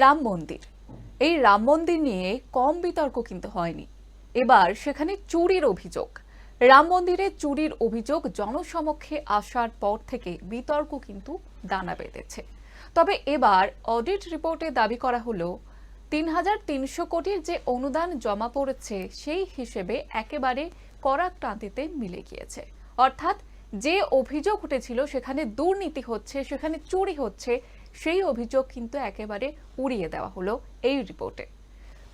রাম মন্দির। এই রাম মন্দির নিয়ে কম বিতর্ক কিন্তু হয়নি। এবার সেখানে চুরির অভিযোগ। রাম মন্দিরে চুরির অভিযোগ জনসমক্ষে আসার পর থেকে বিতর্ক কিন্তু দানা বেঁধেছে। তবে এবার অডিট রিপোর্টে দাবি করা হলো ৩,৩০০ কোটির যে অনুদান জমা পড়েছে সেই হিসেবে একেবারে কড়াক্রান্তিতে মিলে গিয়েছে। অর্থাৎ যে অভিযোগ উঠেছিল সেখানে দুর্নীতি হচ্ছে, সেখানে চুরি হচ্ছে, সেই অভিযোগ কিন্তু একেবারে উড়িয়ে দেওয়া হলো এই রিপোর্টে।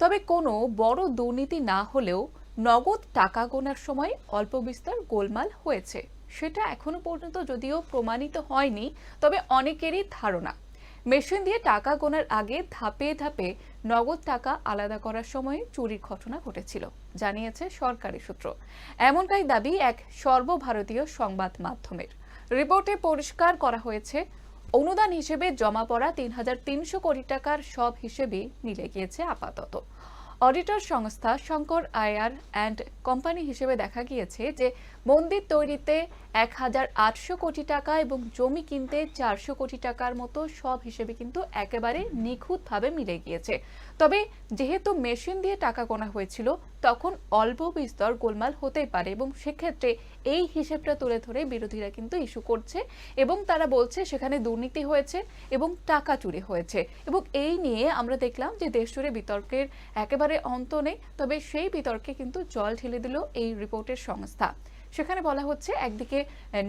তবে কোনো বড় দুর্নীতি না হলেও নগদ টাকা গোনার সময় অল্প বিস্তর গোলমাল হয়েছে, সেটা এখনো পর্যন্ত যদিও প্রমাণিত হয়নি, তবে অনেকেরই ধারণা মেশিন দিয়ে টাকা গোনার আগে ধাপে ধাপে নগদ টাকা আলাদা করার সময় চুরির ঘটনা ঘটেছিল, জানিয়েছে সরকারি সূত্র। এমনটাই দাবি এক সর্বভারতীয় সংবাদ মাধ্যমের। রিপোর্টে পরিষ্কার করা হয়েছে, অনুদান হিসেবে জমা পড়া ৩,৩০০ কোটি টাকার সব হিসেবে মিলে গিয়েছে আপাতত। অডিটর সংস্থা শঙ্কর আয়ার অ্যান্ড কোম্পানি হিসেবে দেখা গিয়েছে যে মন্দির তৈরিতে ১,৮০০ কোটি টাকা এবং জমি কিনতে ৪০০ কোটি টাকার মতো সব হিসেবে কিন্তু একেবারে নিখুঁতভাবে মিলে গিয়েছে। তবে যেহেতু মেশিন দিয়ে টাকা গোনা হয়েছিল, তখন অল্প বিস্তর গোলমাল হতেই পারে এবং সেক্ষেত্রে এই হিসেবটা তুলে ধরে বিরোধীরা কিন্তু ইস্যু করছে এবং তারা বলছে সেখানে দুর্নীতি হয়েছে এবং টাকা চুরি হয়েছে। এবং এই নিয়ে আমরা দেখলাম যে দেশ জুড়ে বিতর্কের একেবারে অন্ত নেই। তবে সেই বিতর্কে কিন্তু জল ঢেলে দিল এই রিপোর্টের সংস্থা। সেখানে বলা হচ্ছে, একদিকে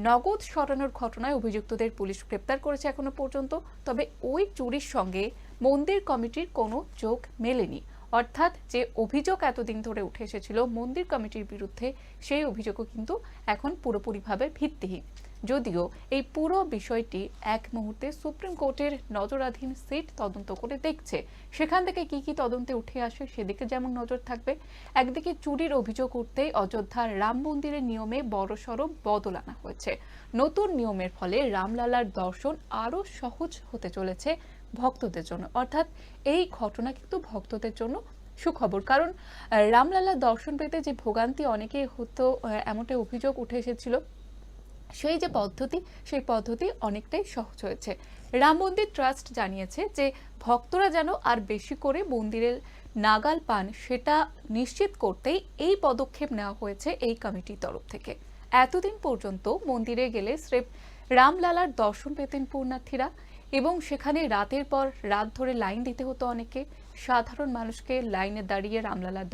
নগদ সরানোর ঘটনায় অভিযুক্তদের পুলিশ গ্রেপ্তার করেছে এখনো পর্যন্ত, তবে ওই চুরির সঙ্গে মন্দির কমিটির কোনো যোগ মেলেনি। অর্থাৎ যে অভিযোগ এতদিন ধরে উঠে এসেছিল মন্দির কমিটির বিরুদ্ধে, সেই অভিযোগও কিন্তু এখন পুরোপুরিভাবে ভিত্তিহীন। যদিও এই পুরো বিষয়টি এক মুহূর্তে সুপ্রিম কোর্টের নজরাধীন সিট তদন্ত করে দেখছে, সেখান থেকে কি কি তদন্তে উঠে আসে সেদিকে যেমন নজর থাকবে। একদিকে চুরির অভিযোগ উঠতেই অযোধ্যার রাম মন্দিরের নিয়মে বড়সড় বদল আনা হয়েছে। নতুন নিয়মের ফলে রামলালার দর্শন আরো সহজ হতে চলেছে ভক্তদের জন্য। অর্থাৎ এই ঘটনা কিন্তু ভক্তদের জন্য সুখবর, কারণ রামলালার দর্শন পেতে যে ভোগান্তি অনেকেই হতো, এমনটাই অভিযোগ উঠে এসেছিল, সেই যে পদ্ধতি, সেই পদ্ধতি অনেকটাই সহজ হয়েছে। রাম মন্দির ট্রাস্ট জানিয়েছে যে ভক্তরা যেন আর বেশি করে মন্দিরের নাগাল পান, সেটা নিশ্চিত করতেই এই পদক্ষেপ নেওয়া হয়েছে এই কমিটির তরফ থেকে। এতদিন পর্যন্ত মন্দিরে গেলে স্রেফ রামলালার দর্শন পেতেন পুণ্যার্থীরা এবং সেখানে রাতের পর রাত ধরে লাইন দিতে হতো অনেকে। সাধারণ মানুষকে লাইনে দাঁড়িয়ে রামলালার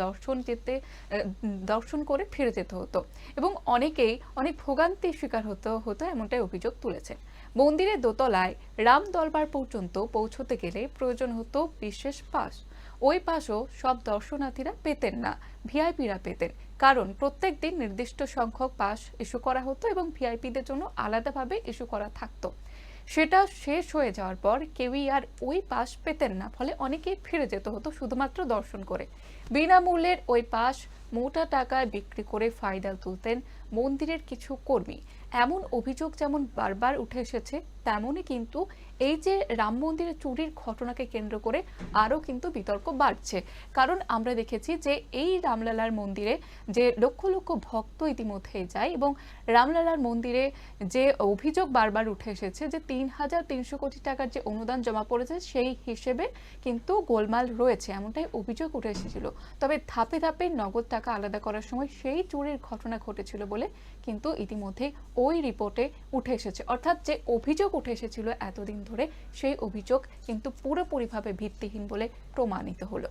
দর্শন করে ফিরে যেতে হতো এবং অনেকেই অনেক ভোগান্তির শিকার হতো এমনটাই অভিযোগ তুলেছেন। মন্দিরের দোতলায় রাম দরবার পর্যন্ত পৌঁছতে গেলে প্রয়োজন হতো বিশেষ পাস। ওই পাসও সব দর্শনার্থীরা পেতেন না, ভিআইপিরা পেতেন, কারণ প্রত্যেক দিন নির্দিষ্ট সংখ্যক পাস ইস্যু করা হতো এবং ভিআইপিদের জন্য আলাদাভাবে ইস্যু করা থাকতো। সেটা শেষ হয়ে যাওয়ার পর কেউই আর ওই পাস পেতেন না, ফলে অনেকেই ফিরে যেতে হতো শুধুমাত্র দর্শন করে। বিনামূল্যের ওই পাস মোটা টাকায় বিক্রি করে ফায়দা তুলতেন মন্দিরের কিছু কর্মী। এমন অভিযোগ যেমন বারবার উঠে এসেছে, তেমনই কিন্তু এই যে রাম মন্দিরে চুরির ঘটনাকে কেন্দ্র করে আরও কিন্তু বিতর্ক বাড়ছে। কারণ আমরা দেখেছি যে এই রামলালার মন্দিরে যে লক্ষ লক্ষ ভক্ত ইতিমধ্যে যায় এবং রামলালার মন্দিরে যে অভিযোগ বারবার উঠে এসেছে যে ৩,৩০০ কোটি টাকার যে অনুদান জমা পড়েছে সেই হিসেবে কিন্তু গোলমাল রয়েছে, এমনটাই অভিযোগ উঠে এসেছিল। তবে ধাপে ধাপে নগদ টাকা আলাদা করার সময় সেই চুরির ঘটনা ঘটেছিল বলে কিন্তু ইতিমধ্যে ওই রিপোর্টে উঠে এসেছে। অর্থাৎ যে অভিযোগ উঠে এসেছিল এতদিন ধরে, সেই অভিযোগ কিন্তু পুরোপুরিভাবে ভিত্তিহীন বলে প্রমাণিত হলো।